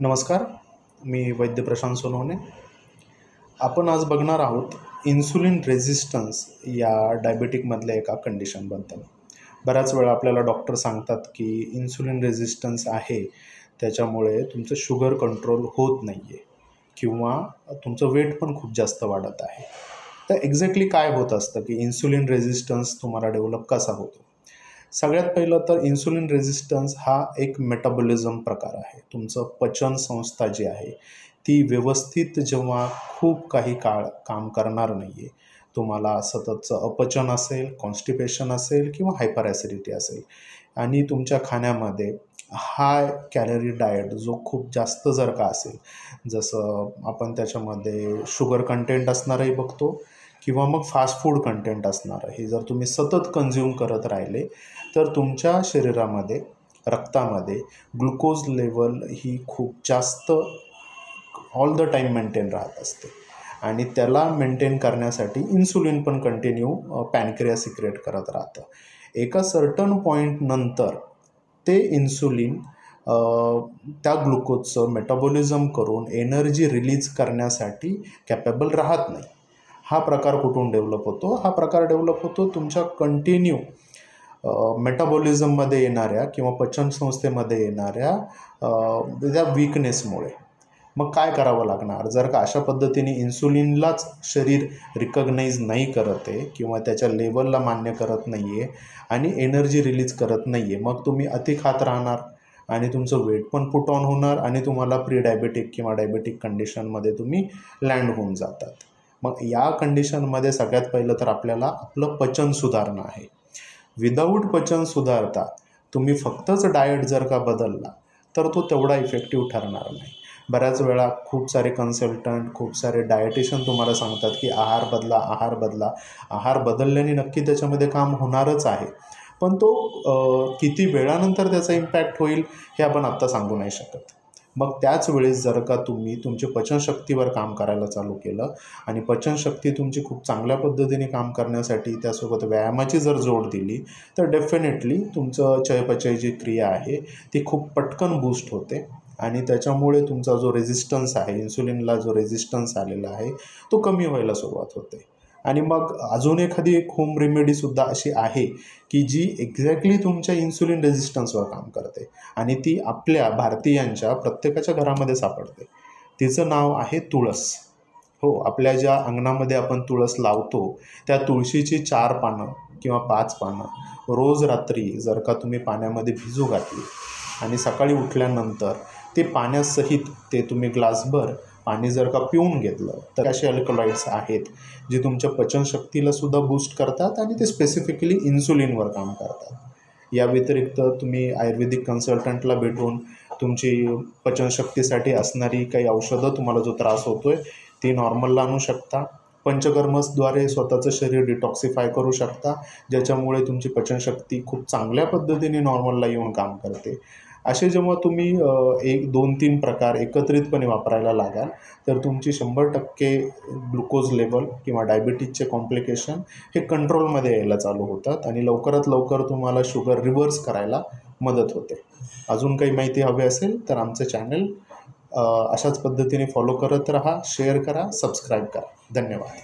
नमस्कार. मी वैद्य प्रशांत सोनवणे. आपण आज बघणार आहोत इन्सुलिन रेझिस्टन्स या डायबेटिकमधल्या एका कंडिशनबद्दल. बऱ्याच वेळा आपल्याला डॉक्टर सांगतात की इन्सुलिन रेझिस्टन्स आहे, त्याच्यामुळे तुमचं शुगर कंट्रोल होत नाही आहे किंवा तुमचं वेट पण खूप जास्त वाढत आहे. तर एक्झॅक्टली काय होत असतं की इन्सुलिन रेझिस्टन्स तुम्हाला डेव्हलप कसा होतो? सगळ्यात पहिलं तर इन्सुलिन रेझिस्टन्स हा एक मेटाबॉलिझम प्रकार आहे. तुमचं पचन संस्था जी आहे ती व्यवस्थित जेव्हा खूप काही काळ काम करणार नाही आहे, तुम्हाला सततचं अपचन असेल, कॉन्स्टिपेशन असेल किंवा हायपर ॲसिडिटी असेल आणि तुमच्या खाण्यामध्ये हाय कॅलरी डाएट जो खूप जास्त जर का असेल, जसं आपण त्याच्यामध्ये शुगर कंटेंट असणारही बघतो किंवा मग फास्ट फूड कंटेंट असणारं, हे जर तुम्ही सतत कन्झ्युम करत राहिले तर तुमच्या शरीरामध्ये, रक्तामध्ये ग्लुकोज लेवल ही खूप जास्त ऑल द टाईम मेंटेन राहत असते आणि त्याला मेंटेन करण्यासाठी इन्सुलिन पण कंटिन्यू पॅनक्रियास सिक्रेट करत राहतं. एका सर्टन पॉईंटनंतर ते इन्सुलिन त्या ग्लुकोजचं मेटाबॉलिझम करून एनर्जी रिलीज करण्यासाठी कॅपेबल राहत नाही. हा प्रकार कुठून डेव्हलप होतो? हा प्रकार डेव्हलप होतो तुमच्या कंटिन्यू मेटाबॉलिझममध्ये येणाऱ्या किंवा पचनसंस्थेमध्ये येणाऱ्या त्या वीकनेसमुळे. मग काय करावं लागणार? जर का अशा पद्धतीने इन्सुलिनलाच शरीर रिकग्नाइज नाही करत आहे किंवा त्याच्या लेवलला मान्य करत नाही आहे आणि एनर्जी रिलीज करत नाही आहे, मग तुम्ही अति खात राहणार आणि तुमचं वेट पण पुट ऑन होणार आणि तुम्हाला प्री डायबेटिक किंवा डायबेटिक कंडिशनमध्ये तुम्ही लँड होऊन जातात. मग या कंडिशनमध्ये सगळ्यात पहिलं तर आपल्याला आपलं पचन सुधारणं आहे. विदाऊट पचन सुधारता तुम्ही फक्तच डाएट जर का बदलला तर तो तेवढा इफेक्टिव्ह ठरणार नाही. बऱ्याच वेळा खूप सारे कन्सल्टंट, खूप सारे डायटिशियन तुम्हाला सांगतात की आहार बदला, आहार बदला. आहार बदलल्याने नक्की त्याच्यामध्ये काम होणारच आहे, पण तो किती वेळानंतर त्याचा इम्पॅक्ट होईल हे आपण आत्ता सांगू नाही शकत. मग त्याच वेळेस जर का तुम्ही तुमची पचनशक्तीवर काम करायला चालू केलं आणि पचनशक्ती तुमची खूप चांगल्या पद्धतीने काम करण्यासाठी त्यासोबत व्यायामाची जर जोड दिली तर डेफिनेटली तुमचं चयापचय जी क्रिया आहे ती खूप पटकन बूस्ट होते आणि त्याच्यामुळे तुमचा जो रेझिस्टन्स आहे, इन्सुलिनला जो रेझिस्टन्स आलेला आहे तो कमी व्हायला सुरुवात होते. आणि मग अजून एखादी एक होम रेमेडीसुद्धा अशी आहे की जी एक्झॅक्टली तुमच्या इन्सुलिन रेझिस्टन्सवर काम करते आणि ती आपल्या भारतीयांच्या प्रत्येकाच्या घरामध्ये सापडते. तिचं नाव आहे तुळस. हो, आपल्या ज्या अंगणामध्ये आपण तुळस लावतो त्या तुळशीची 4 पानं किंवा 5 पानं रोज रात्री जर का तुम्ही पाण्यामध्ये भिजू घातली आणि सकाळी उठल्यानंतर ते पाण्यासहित ते तुम्ही ग्लासभर पाणी जर का पिऊन घेतलं तर असे अल्कलॉइड्स आहेत जे तुमच्या पचनशक्तीलासुद्धा बूस्ट करतात आणि ते स्पेसिफिकली इन्सुलिनवर काम करतात. या व्यतिरिक्त तुम्ही आयुर्वेदिक कन्सल्टंटला भेटून तुमची पचनशक्तीसाठी असणारी काही औषधं, तुम्हाला जो त्रास होतो आहे ती नॉर्मलला आणू शकता. पंचकर्मसद्वारे स्वतःचं शरीर डिटॉक्सिफाय करू शकता, ज्याच्यामुळे तुमची पचनशक्ती खूप चांगल्या पद्धतीने नॉर्मलला येऊन काम करते. असे जेव्हा तुम्ही 1, 2, 3 प्रकार एकत्रितपणे वापरायला लागाल तर तुमची 100% ग्लुकोज लेवल किंवा डायबिटीजचे कॉम्प्लिकेशन हे कंट्रोलमध्ये यायला चालू होतात आणि लवकरात लवकर तुम्हाला शुगर रिव्हर्स करायला मदत होते. अजून काही माहिती हवी असेल तर आमचं चॅनल अशाच पद्धतीने फॉलो करत राहा, शेअर करा, सबस्क्राईब करा. धन्यवाद.